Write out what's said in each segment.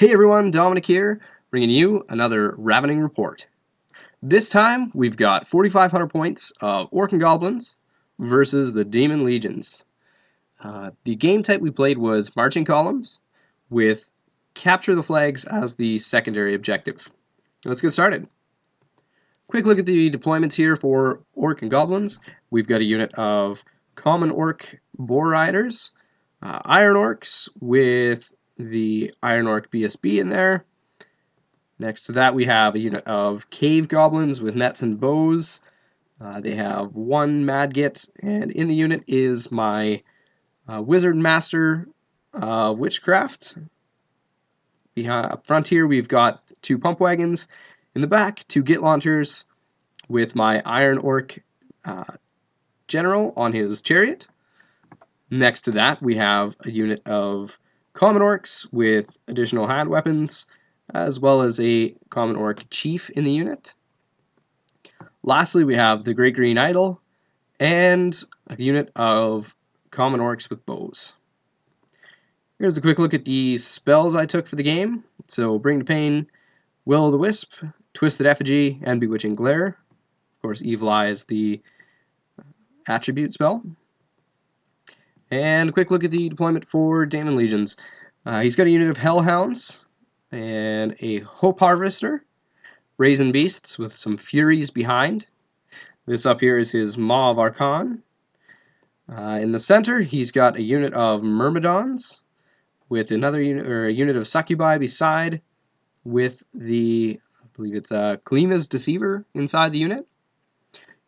Hey everyone, Dominic here, bringing you another Ravening Report. This time, we've got 4,500 points of Orc and Goblins versus the Daemon Legions. The game type we played was Marching Columns, with Capture the Flags as the secondary objective. Let's get started. Quick look at the deployments here for Orc and Goblins. We've got a unit of Common Orc Boar Riders, Iron Orcs with the Iron Orc BSB in there. Next to that we have a unit of Cave Goblins with nets and bows. They have one Madgit, and in the unit is my Wizard Master of Witchcraft. Up front here we've got two Pump Wagons. In the back, two Git Launchers with my Iron Orc General on his chariot. Next to that we have a unit of Common Orcs with additional hand weapons, as well as a Common Orc Chief in the unit. Lastly, we have the Great Green Idol and a unit of Common Orcs with bows. Here's a quick look at the spells I took for the game. So, Bring to Pain, Will-o'-the-Wisp, Twisted Effigy, and Bewitching Glare. Of course, Evil Eye is the attribute spell. And a quick look at the deployment for Daemon Legions. He's got a unit of Hellhounds and a Hope Harvester, Brazen Beasts with some Furies behind. This up here is his Maw of Archon. In the center, he's got a unit of Myrmidons with another unit, or a unit of Succubi beside, with the, I believe it's Kalima's Deceiver inside the unit.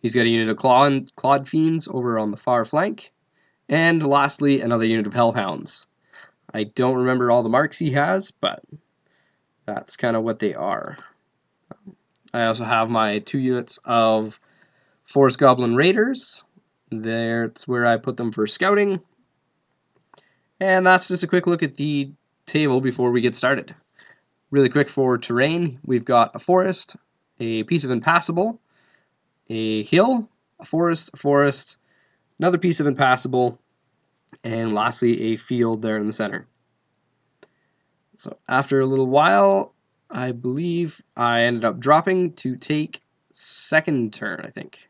He's got a unit of Clawed Fiends over on the far flank. And lastly, another unit of Hellhounds. I don't remember all the marks he has, but that's kind of what they are. I also have my two units of Forest Goblin Raiders. That's where I put them for scouting. And that's just a quick look at the table before we get started. Really quick for terrain, we've got a forest, a piece of impassable, a hill, a forest, another piece of impassable, and lastly a field there in the center. So after a little while, I believe I ended up dropping to take second turn, I think.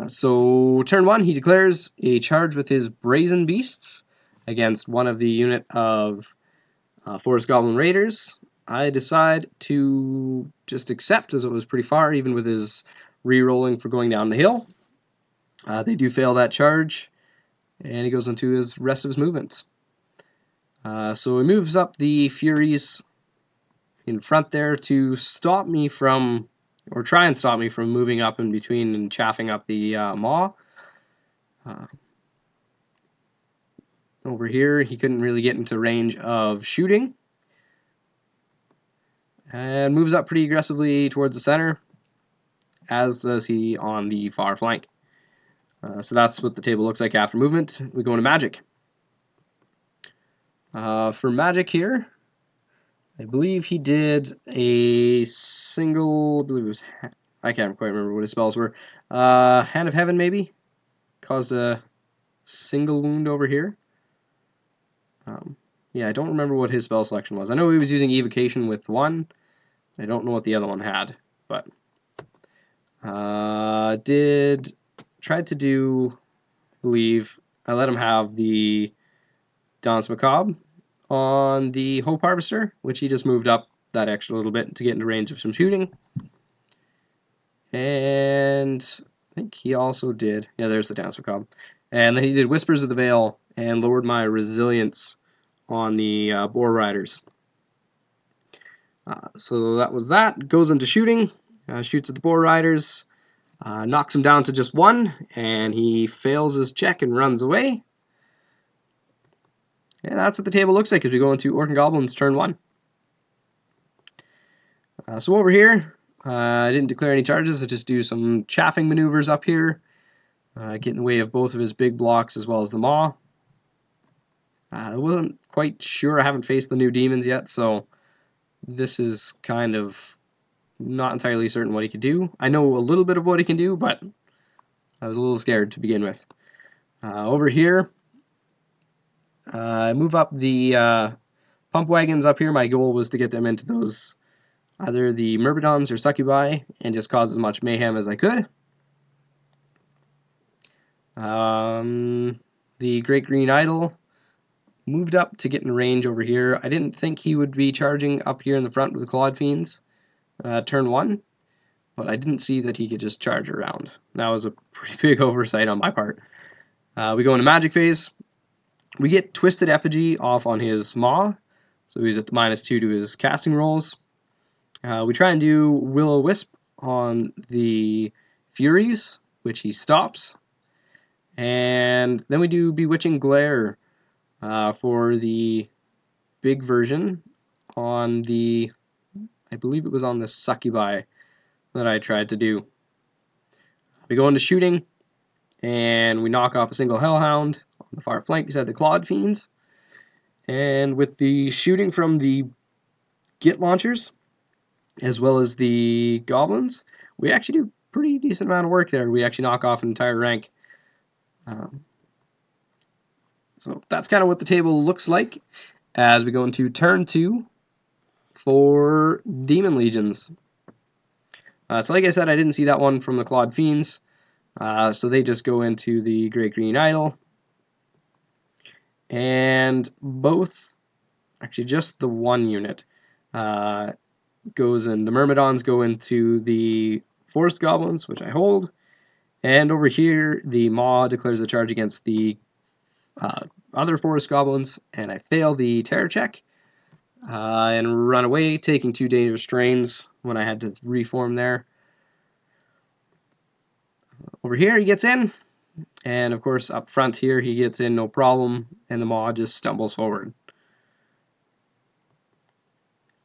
So turn one, he declares a charge with his Brazen Beasts against one of the unit of Forest Goblin Raiders. I decide to just accept, as it was pretty far, even with his re-rolling for going down the hill. They do fail that charge, and he goes into his rest of his movements. So he moves up the Furies in front there to stop me from, or try and stop me from moving up in between and chaffing up the Maw. Over here, he couldn't really get into range of shooting. And moves up pretty aggressively towards the center, as does he on the far flank. So that's what the table looks like after movement. We go into Magic. For Magic here, I believe he did a single, I believe it was, I can't quite remember what his spells were. Hand of Heaven, maybe? Caused a single wound over here. Yeah, I don't remember what his spell selection was. I know he was using Evocation with one. I don't know what the other one had, but tried to do, I believe, I let him have the Danse Macabre on the Hope Harvester, which he just moved up that extra little bit to get into range of some shooting. And I think he also did, yeah, there's the Danse Macabre. And then he did Whispers of the Veil and lowered my resilience on the Boar Riders. So that was that. Goes into shooting, shoots at the Boar Riders, knocks him down to just one, and he fails his check and runs away. And that's what the table looks like as we go into Orc and Goblins turn one. So over here, I didn't declare any charges. I just do some chaffing maneuvers up here, get in the way of both of his big blocks as well as the Maw. I wasn't quite sure. I haven't faced the new demons yet, so this is kind of not entirely certain what he could do. I know a little bit of what he can do, but I was a little scared to begin with. Over here, I move up the pump wagons up here, my goal was to get them into those, either the Myrmidons or Succubi, and just cause as much mayhem as I could. The Great Green Idol moved up to get in range over here. I didn't think he would be charging up here in the front with the Clawed Fiends turn 1, but I didn't see that he could just charge around. That was a pretty big oversight on my part. We go into Magic phase. We get Twisted Effigy off on his Maw, so he's at the -2 to his casting rolls. We try and do Will-O-Wisp on the Furies, which he stops. And then we do Bewitching Glare for the big version on the, I believe it was on the Succubi that I tried to do. We go into shooting, and we knock off a single Hellhound on the far flank beside the Clawed Fiends. And with the shooting from the Git launchers, as well as the Goblins, we actually do a pretty decent amount of work there. We actually knock off an entire rank. So that's kind of what the table looks like as we go into turn 2 for Demon Legions. So like I said, I didn't see that one from the Clawed Fiends, so they just go into the Great Green Idol. And both, actually just the one unit, goes in. The Myrmidons go into the Forest Goblins, which I hold. And over here, the Maw declares a charge against the other Forest Goblins, and I fail the terror check and run away, taking 2 dangerous strains when I had to reform there. Over here, he gets in, and of course, up front here, he gets in no problem, and the Maw just stumbles forward.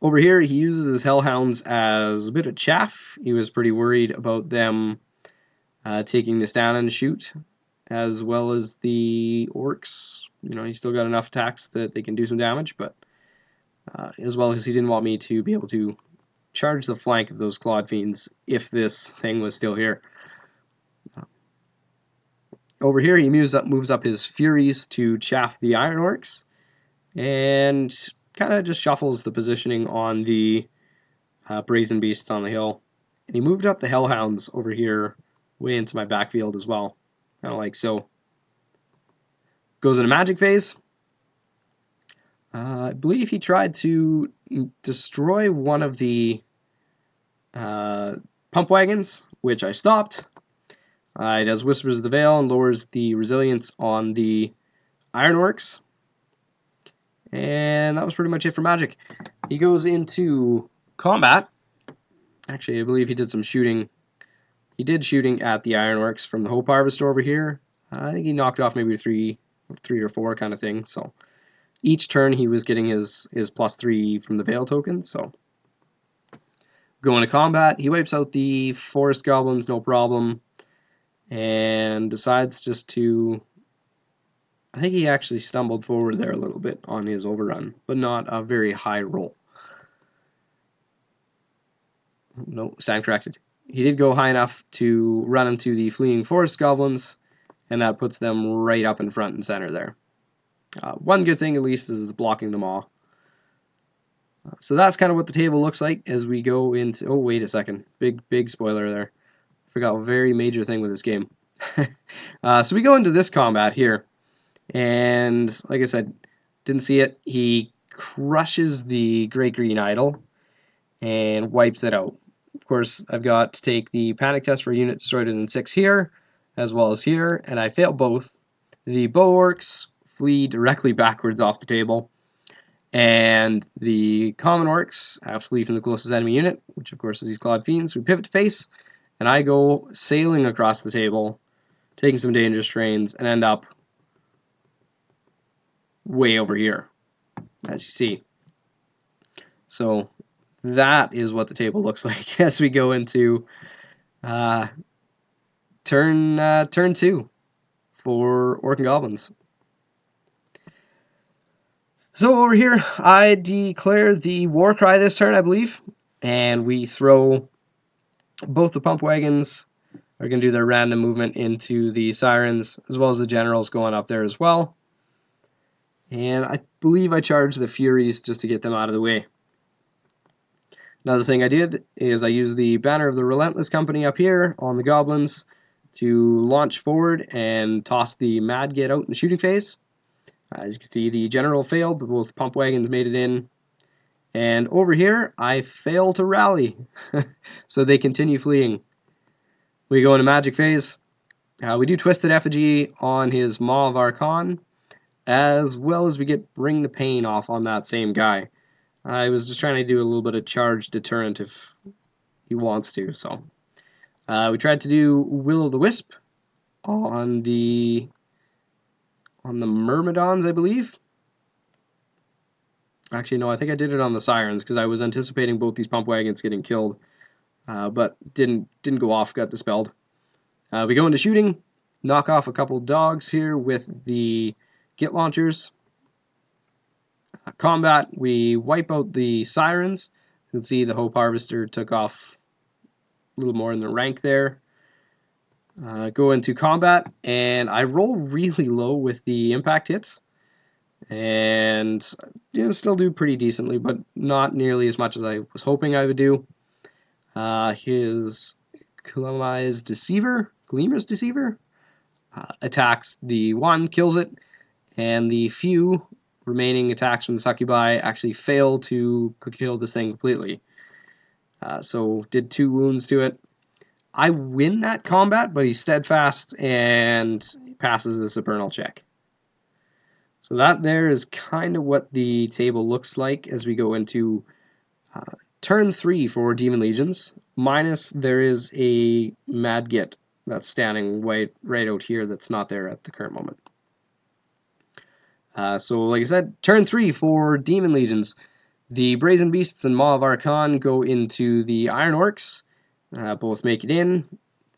Over here, he uses his Hellhounds as a bit of chaff. He was pretty worried about them taking this down and shoot, as well as the Orcs. You know, he's still got enough attacks that they can do some damage, but as well as he didn't want me to be able to charge the flank of those Clawed Fiends if this thing was still here. Over here, he moves up his Furies to chaff the Iron Orcs, and kind of just shuffles the positioning on the Brazen Beasts on the hill. And he moved up the Hellhounds over here way into my backfield as well, kind of like so. Goes into Magic phase. I believe he tried to destroy one of the pump wagons, which I stopped. He does Whispers of the Veil and lowers the resilience on the Iron Orcs. And that was pretty much it for Magic. He goes into combat. Actually, I believe he did some shooting. He did shooting at the Iron Orcs from the Hope Harvester over here. I think he knocked off maybe three or four kind of thing. So each turn he was getting his +3 from the Veil token. So going to combat, he wipes out the Forest Goblins, no problem, and decides just to, I think he actually stumbled forward there a little bit on his overrun, but not a very high roll. No, stand corrected. He did go high enough to run into the fleeing Forest Goblins, and that puts them right up in front and center there. One good thing, at least, is blocking them all. So that's kind of what the table looks like as we go into... Oh, wait a second. Big spoiler there. Forgot a very major thing with this game. So we go into this combat here. And, like I said, didn't see it. He crushes the Great Green Idol and wipes it out. Of course, I've got to take the panic test for a unit destroyed in 6 here, as well as here, and I fail both. The Bow Orcs flee directly backwards off the table, and the Common Orcs have to flee from the closest enemy unit, which of course is these Clawed Fiends. We pivot to face, and I go sailing across the table, taking some dangerous strains, and end up way over here, as you see. So that is what the table looks like as we go into turn 2 for Orc and Goblins. So over here, I declare the war cry this turn, I believe, and we throw both the pump wagons are going to do their random movement into the sirens, as well as the generals going up there as well. And I believe I charged the Furies just to get them out of the way. Another thing I did is I used the Banner of the Relentless Company up here on the Goblins to launch forward and toss the Mad Get out in the shooting phase. As you can see, the General failed, but both pump wagons made it in. And over here, I fail to rally, so they continue fleeing. We go into Magic phase. We do Twisted Effigy on his Maw of Archon, as well as we get Bring the Pain off on that same guy. I was just trying to do a little bit of charge deterrent if he wants to, so. We tried to do Will-o'-the-Wisp on the Myrmidons, I believe. Actually, no, I think I did it on the Sirens because I was anticipating both these pump wagons getting killed, but didn't go off, got dispelled. We go into shooting, knock off a couple dogs here with the Git launchers. Combat, we wipe out the Sirens. You can see the Hope Harvester took off a little more in the rank there. Go into combat, and I roll really low with the impact hits. And still do pretty decently, but not nearly as much as I was hoping I would do. His Gleamer's Deceiver attacks the one, kills it, and the few remaining attacks from the Succubi actually fail to kill this thing completely. So did 2 wounds to it. I win that combat, but he's steadfast and passes a supernal check. So that there is kind of what the table looks like as we go into turn 3 for Demon Legions. Minus there is a Mad Git that's standing right out here that's not there at the current moment. So like I said, turn 3 for Demon Legions. The Brazen Beasts and Maw of Archon go into the Iron Orcs. Both make it in.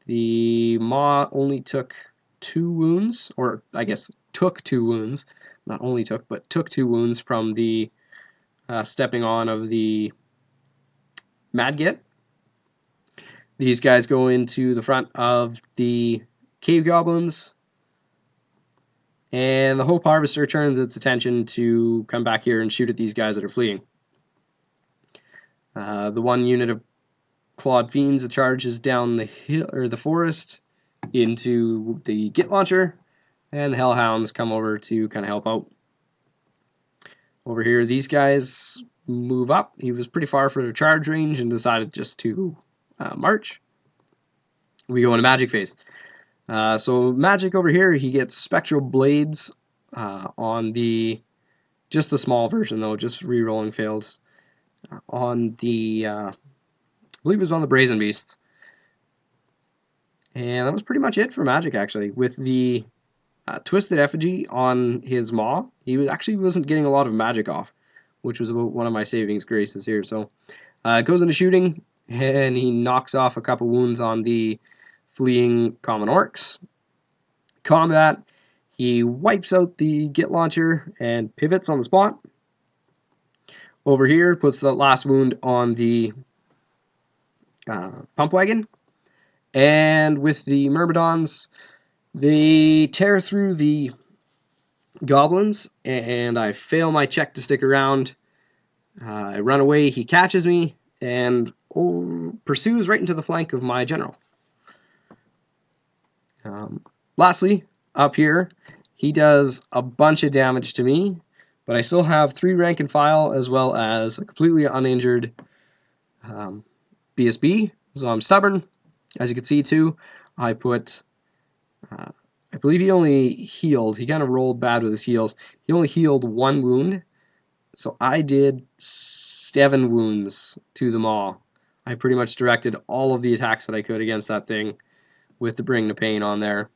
The Maw only took 2 wounds, or I guess took 2 wounds. Not only took, but took 2 wounds from the stepping on of the Mad Git. These guys go into the front of the Cave Goblins. And the Hope Harvester turns its attention to come back here and shoot at these guys that are fleeing. The one unit of Clawed Fiends charges down the hill or the forest into the Git launcher, and the Hellhounds come over to kind of help out. Over here, these guys move up. He was pretty far for their charge range and decided just to march. We go into Magic phase. So Magic over here, he gets Spectral Blades on just the small version though, just re-rolling fails. On the, I believe it was on the Brazen Beast. And that was pretty much it for Magic actually. With the Twisted Effigy on his Maw, he actually wasn't getting a lot of magic off, which was about one of my savings graces here. So it goes into shooting, and he knocks off a couple wounds on the fleeing common orcs. Combat, he wipes out the Git launcher and pivots on the spot. Over here, puts the last wound on the pump wagon. And with the Myrmidons, they tear through the Goblins, and I fail my check to stick around. I run away, he catches me, and pursues right into the flank of my general. Lastly, up here, he does a bunch of damage to me, but I still have 3 rank and file as well as a completely uninjured BSB, so I'm stubborn. As you can see too, I put, I believe he only healed, he kind of rolled bad with his heals, he only healed 1 wound, so I did 7 wounds to the Maw. I pretty much directed all of the attacks that I could against that thing with the Bring the Pain on there,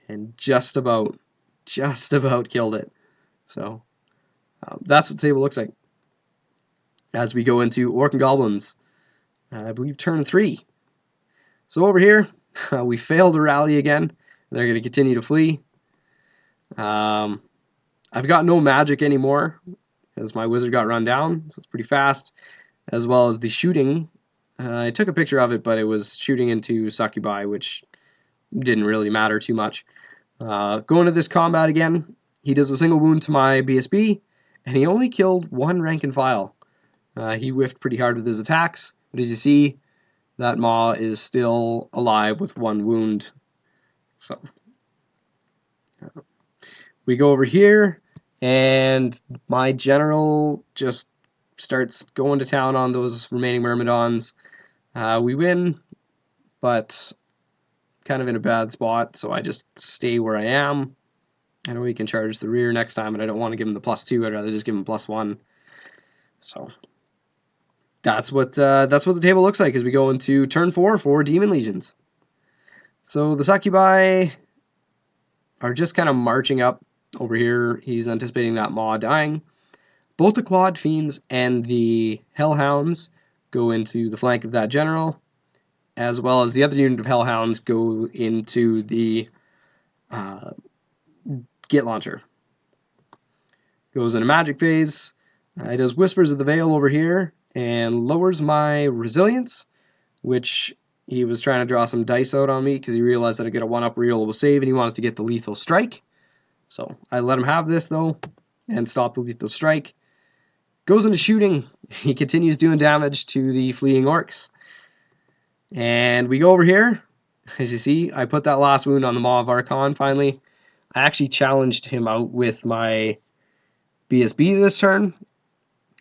and just about killed it. So that's what the table looks like. As we go into Orc and Goblins, I believe turn 3. So over here, we failed to rally again. They're going to continue to flee. I've got no magic anymore because my wizard got run down, so it's pretty fast. As well as the shooting. I took a picture of it, but it was shooting into Succubi, which didn't really matter too much. Going to this combat again, he does a single wound to my BSB, and he only killed one rank and file. He whiffed pretty hard with his attacks, but as you see, that Maw is still alive with one wound. So we go over here, and my general just starts going to town on those remaining Myrmidons. We win, but kind of in a bad spot, so I just stay where I am. I know he can charge the rear next time, and I don't want to give him the +2. I'd rather just give him +1. So that's what the table looks like as we go into turn 4 for Demon Legions. So the Succubi are just kind of marching up over here. He's anticipating that Maw dying. Both the Clawed Fiends and the Hellhounds go into the flank of that general, as well as the other unit of Hellhounds go into the Git Launcher. Goes in a magic phase. It does Whispers of the Veil over here and lowers my resilience, which he was trying to draw some dice out on me because he realized that I get a 1-up rerollable save and he wanted to get the lethal strike. So I let him have this though and stop the lethal strike. Goes into shooting. He continues doing damage to the fleeing orcs. And we go over here. As you see, I put that last wound on the Maw of Archon finally. I actually challenged him out with my BSB this turn.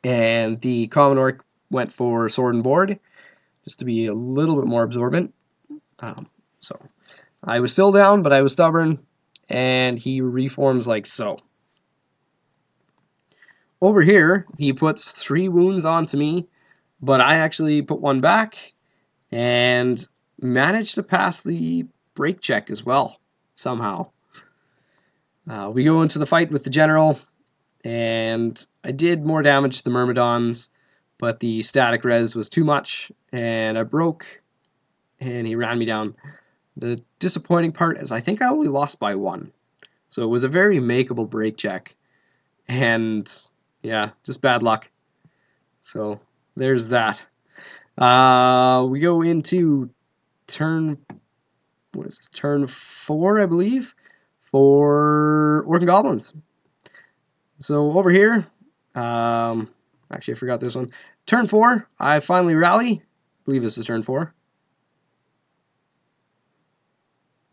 And the Common Orc went for Sword and Board, just to be a little bit more absorbent. So I was still down, but I was stubborn, and he reforms like so. Over here, he puts 3 wounds onto me, but I actually put 1 back, and managed to pass the break check as well, somehow. We go into the fight with the general, and I did more damage to the Myrmidons, but the static res was too much, and I broke, and he ran me down. The disappointing part is I think I only lost by 1. So it was a very makeable break check. And yeah, just bad luck. So there's that. We go into turn 4, I believe, for Orc and Goblins. So over here, actually I forgot this one. Turn 4, I finally rally. I believe this is turn 4.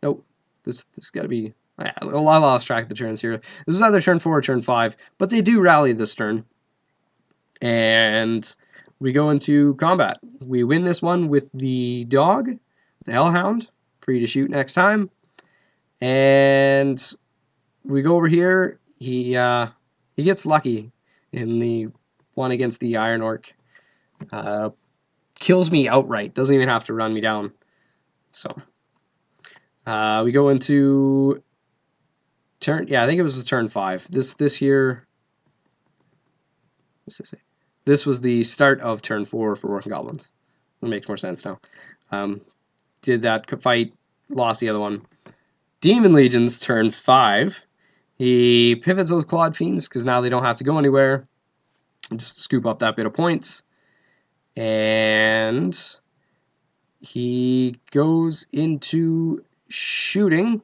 Nope, this got to be. I lost track of the turns here. This is either turn 4 or turn 5, but they do rally this turn. And we go into combat. We win this one with the dog, the Hellhound, free to shoot next time. And we go over here. He gets lucky in the one against the Iron Orc. Kills me outright. Doesn't even have to run me down. So we go into turn. Yeah, I think it was turn 5. This here. What's this say? This was the start of turn 4 for Orc and Goblins. It makes more sense now. Did that fight, lost the other one. Demon Legions, turn 5. He pivots those Clawed Fiends because now they don't have to go anywhere. Just scoop up that bit of points. And he goes into shooting.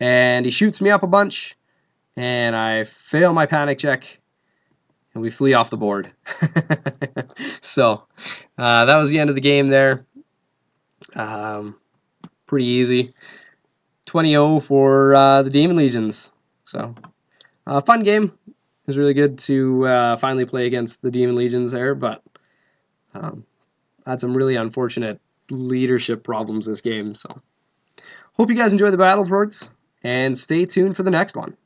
And he shoots me up a bunch. And I fail my panic check. And we flee off the board. So, that was the end of the game there. Pretty easy. 20-0 for the Demon Legions. So, fun game. It was really good to finally play against the Demon Legions there, but had some really unfortunate leadership problems this game. So, hope you guys enjoy the battle reports, and stay tuned for the next one.